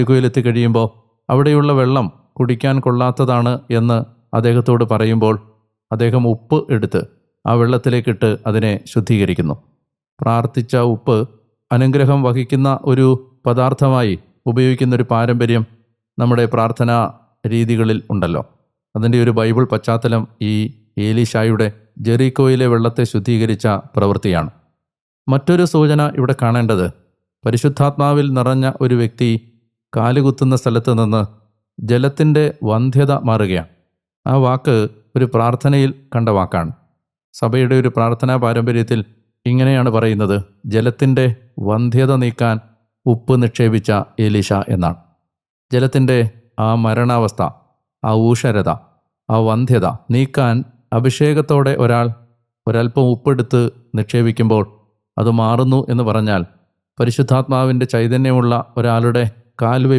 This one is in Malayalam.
ജെറിക്കോയിലെത്തി കഴിയുമ്പോൾ അവിടെയുള്ള വെള്ളം കുടിക്കാൻ കൊള്ളാത്തതാണ് എന്ന് അദ്ദേഹത്തോട് പറയുമ്പോൾ അദ്ദേഹം ഉപ്പ് എടുത്ത് ആ വെള്ളത്തിലേക്കിട്ട് അതിനെ ശുദ്ധീകരിക്കുന്നു. പ്രാർത്ഥിച്ച ഉപ്പ് അനുഗ്രഹം വഹിക്കുന്ന ഒരു പദാർത്ഥമായി ഉപയോഗിക്കുന്നൊരു പാരമ്പര്യം നമ്മുടെ പ്രാർത്ഥനാ രീതികളിൽ ഉണ്ടല്ലോ. അതിൻ്റെ ഒരു ബൈബിൾ പശ്ചാത്തലം ഈ ഏലീശായുടെ ജെറിക്കോയിലെ വെള്ളത്തെ ശുദ്ധീകരിച്ച പ്രവൃത്തിയാണ്. മറ്റൊരു സൂചന ഇവിടെ കാണേണ്ടത്, പരിശുദ്ധാത്മാവിൽ നിറഞ്ഞ ഒരു വ്യക്തി കാലുകുത്തുന്ന സ്ഥലത്ത് നിന്ന് ജലത്തിൻ്റെ വന്ധ്യത മാറുകയാണ്. ആ വാക്ക് ഒരു പ്രാർത്ഥനയിൽ കണ്ട വാക്കാണ്. സഭയുടെ ഒരു പ്രാർത്ഥനാ പാരമ്പര്യത്തിൽ ഇങ്ങനെയാണ് പറയുന്നത്: ജലത്തിൻ്റെ വന്ധ്യത നീക്കാൻ ഉപ്പ് നിക്ഷേപിച്ച എലീശ എന്നാണ്. ജലത്തിൻ്റെ ആ മരണാവസ്ഥ, ആ ഊഷരത, ആ വന്ധ്യത നീക്കാൻ അഭിഷേകത്തോടെ ഒരൽപ്പം ഉപ്പെടുത്ത് നിക്ഷേപിക്കുമ്പോൾ അത് മാറുന്നു എന്ന് പറഞ്ഞാൽ, പരിശുദ്ധാത്മാവിൻ്റെ ചൈതന്യമുള്ള ഒരാളുടെ കാൽവെപ്പ്